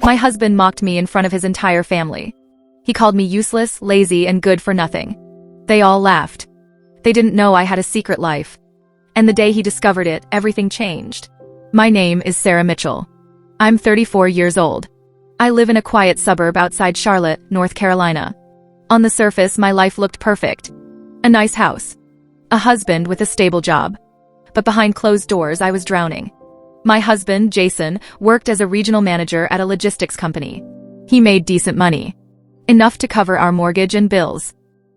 My husband mocked me in front of his entire family. He called me useless, lazy, and good for nothing. They all laughed. They didn't know I had a secret life. And the day he discovered it, everything changed. My name is Sarah Mitchell. I'm 34 years old. I live in a quiet suburb outside Charlotte, North Carolina. On the surface, my life looked perfect. A nice house. A husband with a stable job. But behind closed doors, I was drowning. My husband, Jason, worked as a regional manager at a logistics company. He made decent money. Enough to cover our mortgage and bills.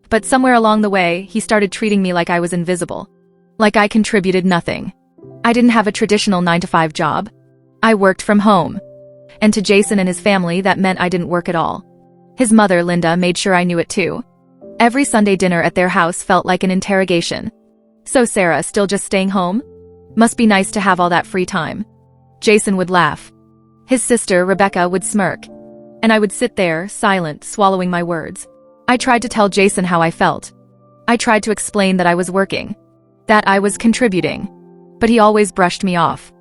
But somewhere along the way, he started treating me like I was invisible. Like I contributed nothing. I didn't have a traditional 9-to-5 job. I worked from home. And to Jason and his family, that meant I didn't work at all. His mother, Linda, made sure I knew it too. Every Sunday dinner at their house felt like an interrogation. So Sarah, still just staying home? Must be nice to have all that free time. Jason would laugh. His sister, Rebecca, would smirk. And I would sit there, silent, swallowing my words. I tried to tell Jason how I felt. I tried to explain that I was working. That I was contributing. But he always brushed me off.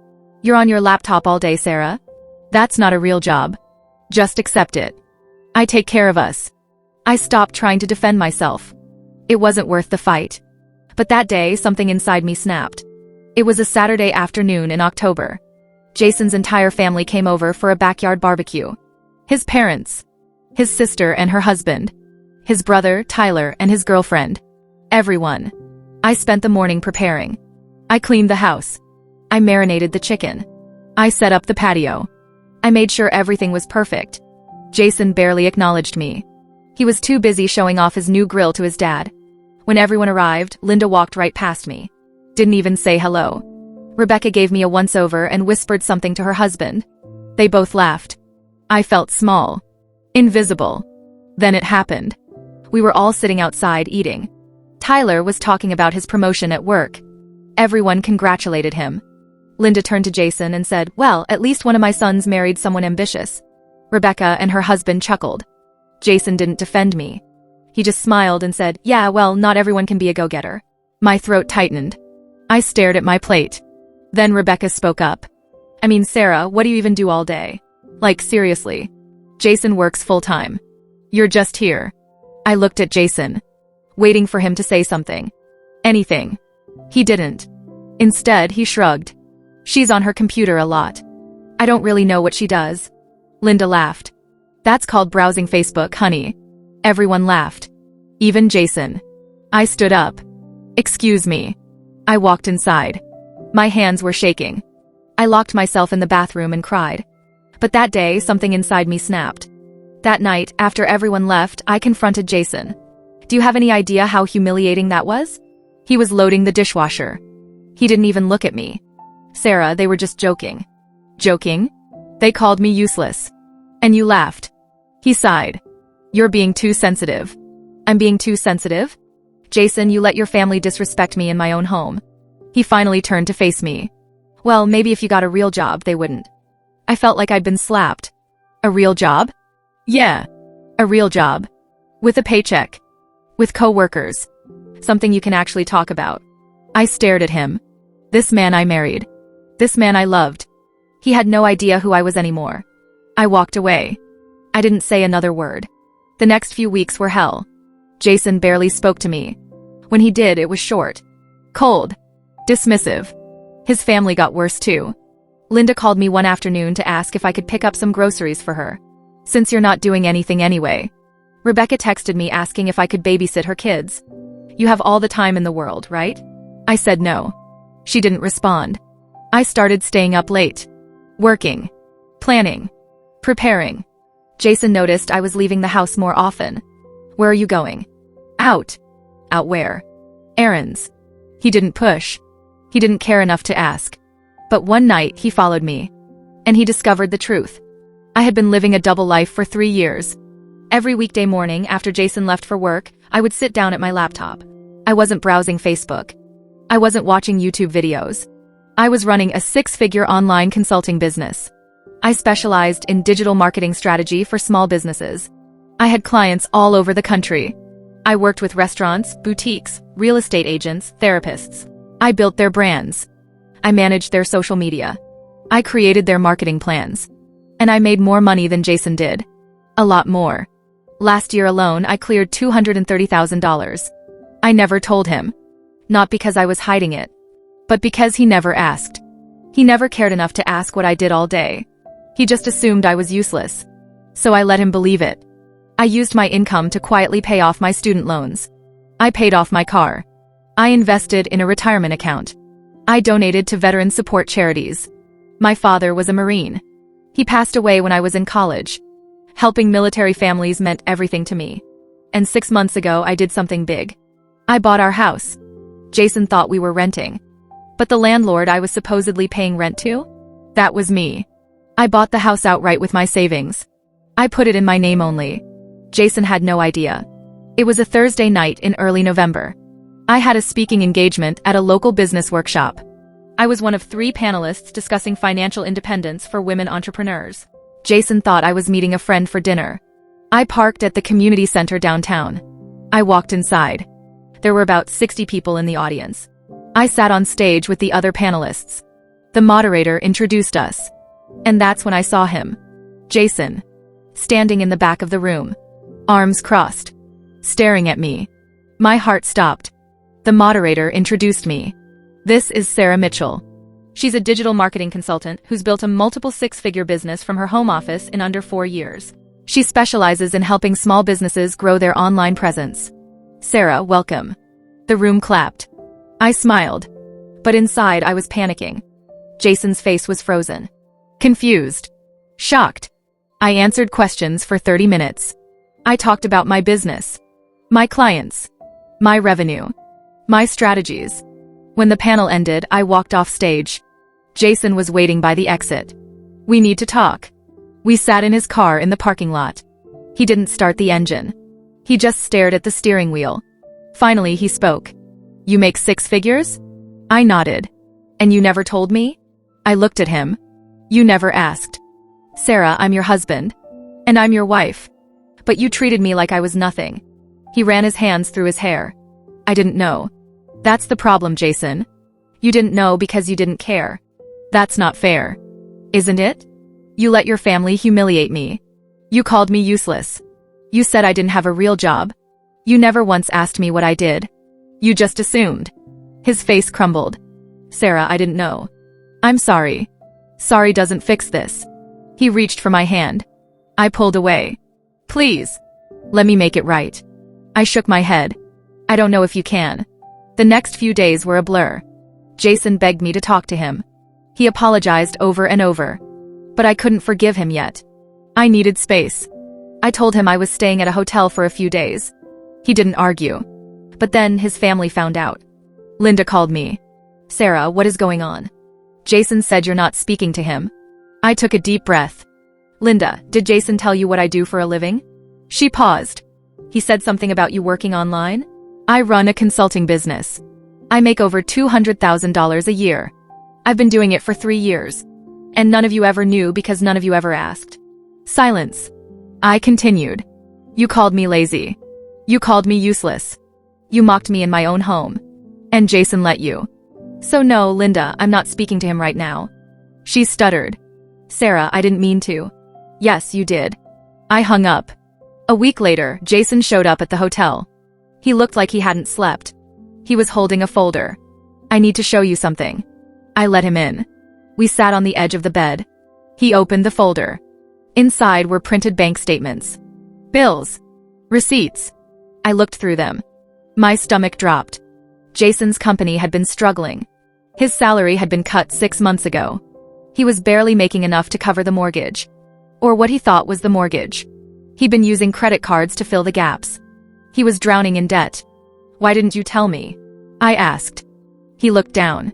You're on your laptop all day, Sarah. That's not a real job. Just accept it. I take care of us. I stopped trying to defend myself. It wasn't worth the fight. But that day, something inside me snapped. It was a Saturday afternoon in October. Jason's entire family came over for a backyard barbecue. His parents. His sister and her husband. His brother, Tyler, and his girlfriend. Everyone. I spent the morning preparing. I cleaned the house. I marinated the chicken. I set up the patio. I made sure everything was perfect. Jason barely acknowledged me. He was too busy showing off his new grill to his dad. When everyone arrived, Linda walked right past me. Didn't even say hello. Rebecca gave me a once-over and whispered something to her husband. They both laughed. I felt small. Invisible. Then it happened. We were all sitting outside eating. Tyler was talking about his promotion at work. Everyone congratulated him. Linda turned to Jason and said, "Well, at least one of my sons married someone ambitious." Rebecca and her husband chuckled. Jason didn't defend me. He just smiled and said, "Yeah, well, not everyone can be a go-getter." My throat tightened. I stared at my plate. Then Rebecca spoke up. "I mean, Sarah, what do you even do all day? Like, seriously. Jason works full-time. You're just here." I looked at Jason, waiting for him to say something. Anything. He didn't. Instead, he shrugged. "She's on her computer a lot. I don't really know what she does." Linda laughed. "That's called browsing Facebook, honey." Everyone laughed. Even Jason. I stood up. "Excuse me." I walked inside. My hands were shaking. I locked myself in the bathroom and cried. But that day, something inside me snapped. That night, after everyone left, I confronted Jason. Do you have any idea how humiliating that was? He was loading the dishwasher. He didn't even look at me. "Sarah, they were just joking." "Joking? They called me useless. And you laughed." He sighed. "You're being too sensitive." "I'm being too sensitive?" "Jason, you let your family disrespect me in my own home." He finally turned to face me. "Well, maybe if you got a real job, they wouldn't." I felt like I'd been slapped. A real job? Yeah. A real job. With a paycheck. With co-workers. Something you can actually talk about. I stared at him. This man I married. This man I loved. He had no idea who I was anymore. I walked away. I didn't say another word. The next few weeks were hell. Jason barely spoke to me. When he did, it was short. Cold. Dismissive. His family got worse too. Linda called me one afternoon to ask if I could pick up some groceries for her. "Since you're not doing anything anyway." Rebecca texted me asking if I could babysit her kids. "You have all the time in the world, right?" I said no. She didn't respond. I started staying up late. Working. Planning. Preparing. Jason noticed I was leaving the house more often. "Where are you going?" "Out." "Out where?" "Errands." He didn't push. He didn't care enough to ask. But one night, he followed me. And he discovered the truth. I had been living a double life for 3 years. Every weekday morning after Jason left for work, I would sit down at my laptop. I wasn't browsing Facebook. I wasn't watching YouTube videos. I was running a 6-figure online consulting business. I specialized in digital marketing strategy for small businesses. I had clients all over the country. I worked with restaurants, boutiques, real estate agents, therapists. I built their brands. I managed their social media. I created their marketing plans. And I made more money than Jason did. A lot more. Last year alone, I cleared $230,000. I never told him. Not because I was hiding it, but because he never asked. He never cared enough to ask what I did all day. He just assumed I was useless. So I let him believe it. I used my income to quietly pay off my student loans. I paid off my car. I invested in a retirement account. I donated to veteran support charities. My father was a Marine. He passed away when I was in college. Helping military families meant everything to me. And 6 months ago, I did something big. I bought our house. Jason thought we were renting. But the landlord I was supposedly paying rent to? That was me. I bought the house outright with my savings. I put it in my name only. Jason had no idea. It was a Thursday night in early November. I had a speaking engagement at a local business workshop. I was one of 3 panelists discussing financial independence for women entrepreneurs. Jason thought I was meeting a friend for dinner. I parked at the community center downtown. I walked inside. There were about 60 people in the audience. I sat on stage with the other panelists. The moderator introduced us. And that's when I saw him. Jason. Standing in the back of the room. Arms crossed. Staring at me. My heart stopped. The moderator introduced me. This is Sarah Mitchell. She's a digital marketing consultant who's built a multiple 6-figure business from her home office in under 4 years. She specializes in helping small businesses grow their online presence. Sarah, welcome. The room clapped. I smiled. But inside I was panicking. Jason's face was frozen. Confused. Shocked. I answered questions for 30 minutes. I talked about my business. My clients. My revenue. My strategies. When the panel ended, I walked off stage. Jason was waiting by the exit. We need to talk. We sat in his car in the parking lot. He didn't start the engine. He just stared at the steering wheel. Finally, he spoke. You make 6 figures? I nodded. And you never told me? I looked at him. You never asked. Sarah, I'm your husband. And I'm your wife. But you treated me like I was nothing. He ran his hands through his hair. I didn't know. That's the problem, Jason. You didn't know because you didn't care. That's not fair. Isn't it? You let your family humiliate me. You called me useless. You said I didn't have a real job. You never once asked me what I did. You just assumed. His face crumbled. Sarah, I didn't know. I'm sorry. Sorry doesn't fix this. He reached for my hand. I pulled away. Please. Let me make it right. I shook my head. I don't know if you can. The next few days were a blur. Jason begged me to talk to him. He apologized over and over. But I couldn't forgive him yet. I needed space. I told him I was staying at a hotel for a few days. He didn't argue. But then his family found out. Linda called me. Sarah, what is going on? Jason said you're not speaking to him. I took a deep breath. Linda, did Jason tell you what I do for a living? She paused. He said something about you working online? I run a consulting business. I make over $200,000 a year. I've been doing it for 3 years. And none of you ever knew because none of you ever asked. Silence. I continued. You called me lazy. You called me useless. You mocked me in my own home. And Jason let you. So no, Linda, I'm not speaking to him right now. She stuttered. Sarah, I didn't mean to. Yes, you did. I hung up. A week later, Jason showed up at the hotel. He looked like he hadn't slept. He was holding a folder. I need to show you something. I let him in. We sat on the edge of the bed. He opened the folder. Inside were printed bank statements. Bills. Receipts. I looked through them. My stomach dropped. Jason's company had been struggling. His salary had been cut 6 months ago. He was barely making enough to cover the mortgage. Or what he thought was the mortgage. He'd been using credit cards to fill the gaps. He was drowning in debt. Why didn't you tell me? I asked. He looked down.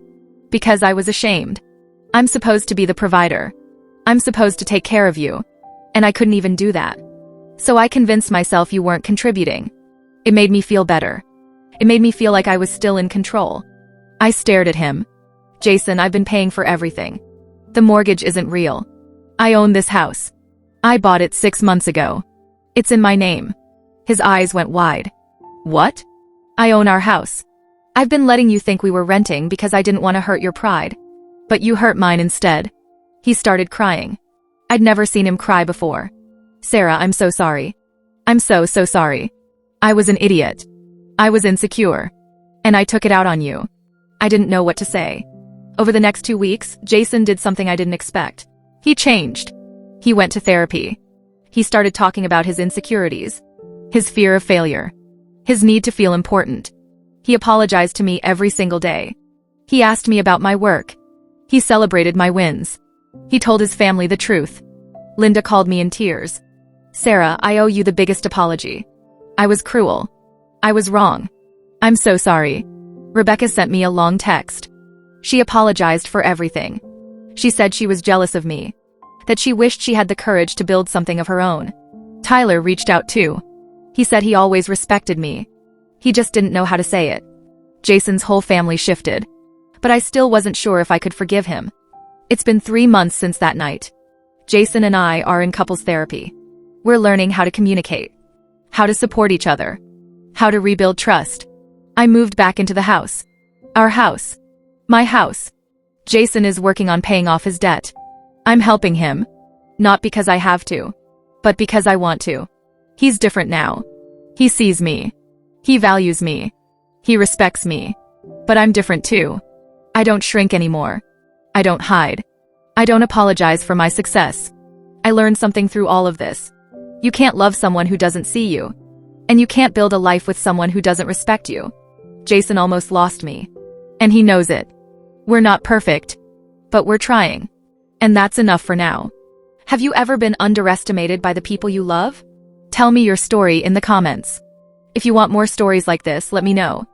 Because I was ashamed. I'm supposed to be the provider. I'm supposed to take care of you. And I couldn't even do that. So I convinced myself you weren't contributing. It made me feel better. It made me feel like I was still in control. I stared at him. Jason, I've been paying for everything. The mortgage isn't real. I own this house. I bought it 6 months ago. It's in my name. His eyes went wide. What? I own our house. I've been letting you think we were renting because I didn't want to hurt your pride. But you hurt mine instead. He started crying. I'd never seen him cry before. Sarah, I'm so sorry. I'm so sorry. I was an idiot. I was insecure. And I took it out on you. I didn't know what to say. Over the next 2 weeks, Jason did something I didn't expect. He changed. He went to therapy. He started talking about his insecurities, his fear of failure, his need to feel important. He apologized to me every single day. He asked me about my work. He celebrated my wins. He told his family the truth. Linda called me in tears. Sarah, I owe you the biggest apology. I was cruel. I was wrong. I'm so sorry. Rebecca sent me a long text. She apologized for everything. She said she was jealous of me, that she wished she had the courage to build something of her own. Tyler reached out too. He said he always respected me. He just didn't know how to say it. Jason's whole family shifted. But I still wasn't sure if I could forgive him. It's been 3 months since that night. Jason and I are in couples therapy. We're learning how to communicate, how to support each other, how to rebuild trust. I moved back into the house. Our house. My house. Jason is working on paying off his debt. I'm helping him. Not because I have to, but because I want to. He's different now. He sees me. He values me. He respects me. But I'm different too. I don't shrink anymore. I don't hide. I don't apologize for my success. I learned something through all of this. You can't love someone who doesn't see you. And you can't build a life with someone who doesn't respect you. Jason almost lost me. And he knows it. We're not perfect. But we're trying. And that's enough for now. Have you ever been underestimated by the people you love? Tell me your story in the comments. If you want more stories like this, let me know.